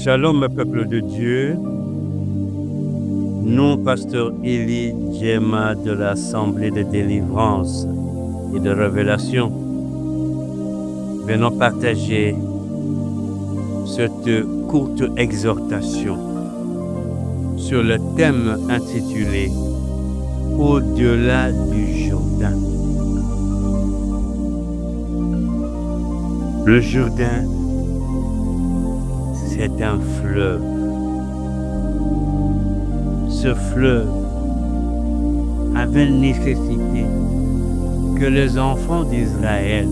Shalom, peuple de Dieu. Nous, pasteur Eli Djema de l'Assemblée de délivrance et de révélation, venons partager cette courte exhortation sur le thème intitulé « Au-delà du Jourdain ». Le Jourdain, c'est un fleuve. Ce fleuve avait nécessité que les enfants d'Israël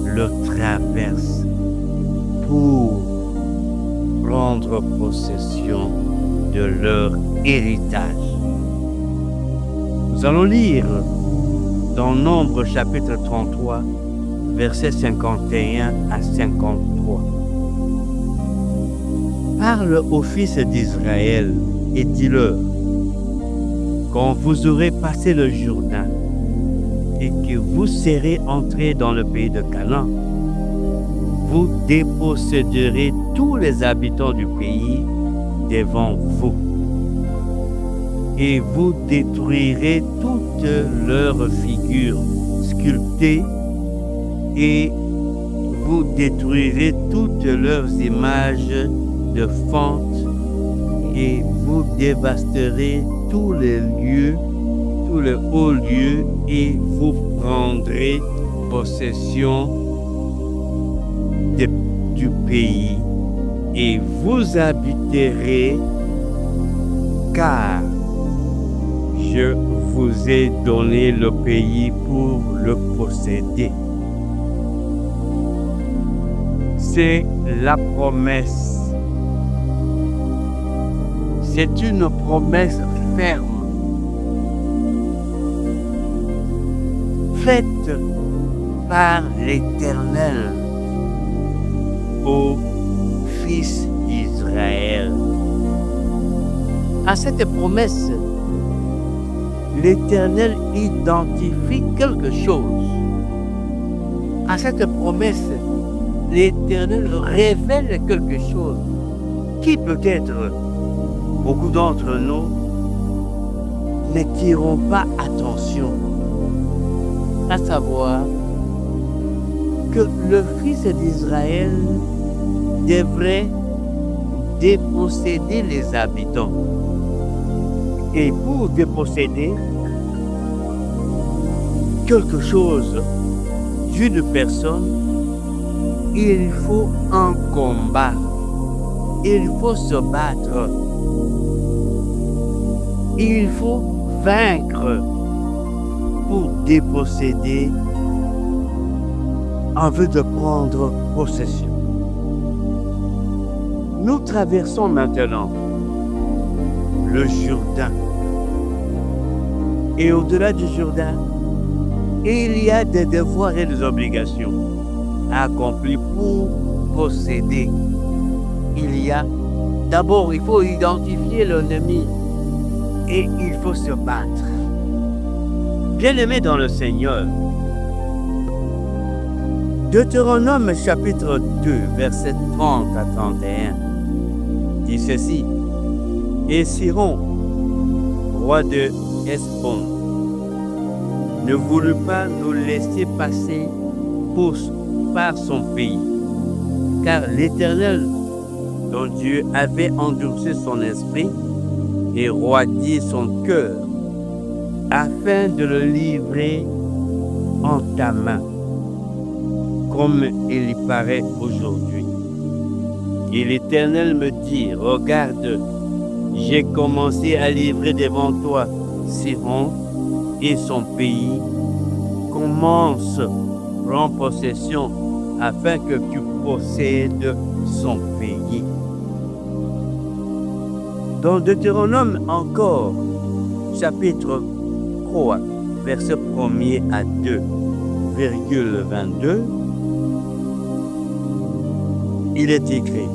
le traversent pour prendre possession de leur héritage. Nous allons lire dans Nombre chapitre 33, versets 51 à 53. Parle aux fils d'Israël et dis-leur, quand vous aurez passé le Jourdain et que vous serez entrés dans le pays de Canaan, vous déposséderez tous les habitants du pays devant vous et vous détruirez toutes leurs figures sculptées et vous détruirez toutes leurs images de fente et vous dévasterez tous les lieux, tous les hauts lieux et vous prendrez possession du pays et vous habiterez car je vous ai donné le pays pour le posséder. C'est la promesse. C'est une promesse ferme, faite par l'Éternel aux fils d'Israël. À cette promesse, l'Éternel identifie quelque chose. À cette promesse, l'Éternel révèle quelque chose qui peut-être beaucoup d'entre nous n'attireront pas attention, à savoir que le fils d'Israël devrait déposséder les habitants. Et pour déposséder quelque chose d'une personne, il faut un combat, il faut se battre. Il faut vaincre pour déposséder en vue de prendre possession. Nous traversons maintenant le Jourdain. Et au-delà du Jourdain, il y a des devoirs et des obligations à accomplir pour posséder. D'abord, il faut identifier l'ennemi. Et il faut se battre. Bien-aimés dans le Seigneur, Deutéronome chapitre 2, versets 30 à 31, dit ceci. Et Siron, roi de Hesbon, ne voulut pas nous laisser passer par son pays, car l'Éternel, dont Dieu avait endurci son esprit, et roidi son cœur, afin de le livrer en ta main, comme il y paraît aujourd'hui. Et l'Éternel me dit, regarde, j'ai commencé à livrer devant toi Siron et son pays. Commence, prends possession, afin que tu possèdes son pays. Dans Deutéronome encore, chapitre 3, verset 1er à 2,22, il est écrit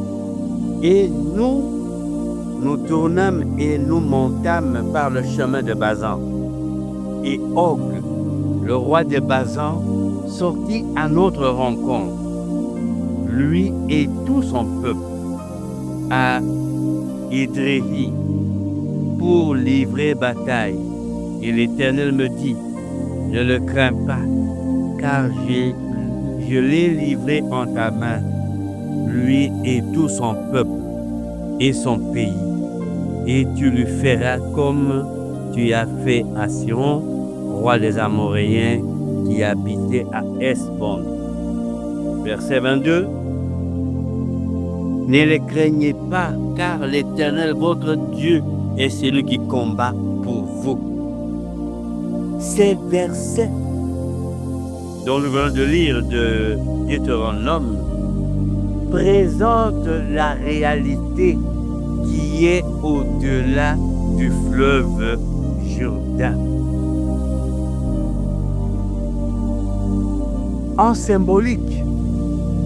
« Et nous tournâmes et nous montâmes par le chemin de Bazan. Et Og, le roi de Bazan, sortit à notre rencontre, lui et tout son peuple, à Idréhi pour livrer bataille. Et l'Éternel me dit, ne le crains pas, car je l'ai livré en ta main, lui et tout son peuple et son pays. Et tu lui feras comme tu as fait à Sihon, roi des Amoréens, qui habitait à Hesbon. Verset 22. Ne les craignez pas, car l'Éternel, votre Dieu, est celui qui combat pour vous. Ces versets dont nous venons de lire de Deutéronome présentent la réalité qui est au-delà du fleuve Jourdain. En symbolique,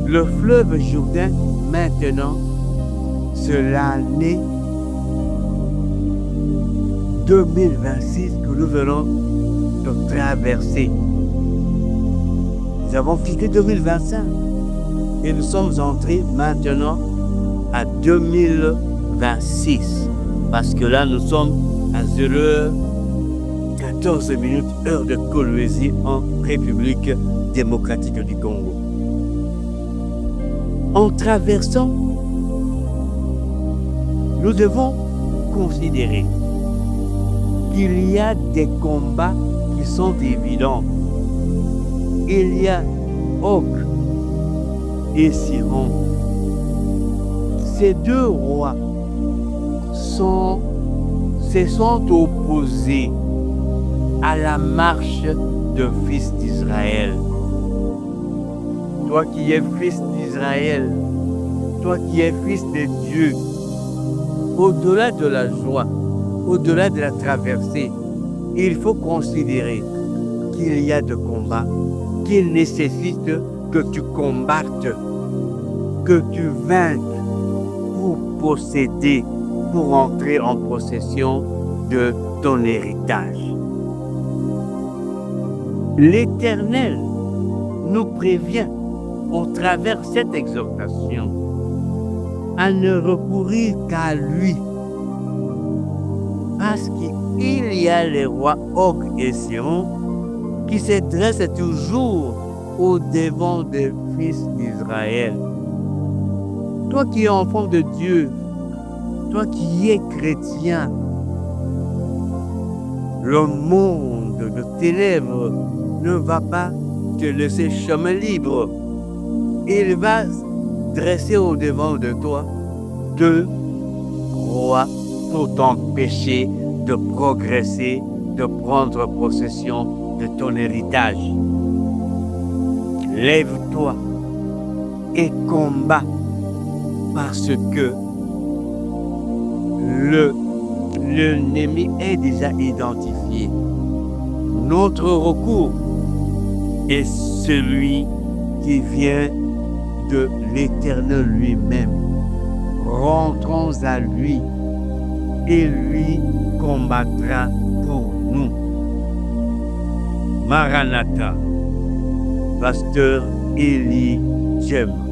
le fleuve Jourdain, maintenant, c'est l'année 2026 que nous venons de traverser. Nous avons quitté 2025 et nous sommes entrés maintenant à 2026 parce que là nous sommes à 0h14 heure de Kolwezi en République démocratique du Congo. En traversant, nous devons considérer qu'il y a des combats qui sont évidents. Il y a Og et Sihon. Ces deux rois se sont opposés à la marche de fils d'Israël. Toi qui es fils d'Israël, toi qui es fils de Dieu, au-delà de la joie, au-delà de la traversée, il faut considérer qu'il y a de combats, qu'il nécessite que tu combattes, que tu vainques pour posséder, pour entrer en possession de ton héritage. L'Éternel nous prévient au travers de cette exhortation à ne recourir qu'à lui. Parce qu'il y a les rois Og et Sihon qui se dressent toujours au devant des fils d'Israël. Toi qui es enfant de Dieu, toi qui es chrétien, le monde de tes lèvres ne va pas te laisser chemin libre. Il va dresser au devant de toi deux rois pour t'empêcher de progresser, de prendre possession de ton héritage. Lève-toi et combat parce que l'ennemi est déjà identifié. Notre recours est celui qui vient de l'Éternel lui-même. Rentrons à lui et lui combattra pour nous. Maranatha, Pasteur Élie Djem.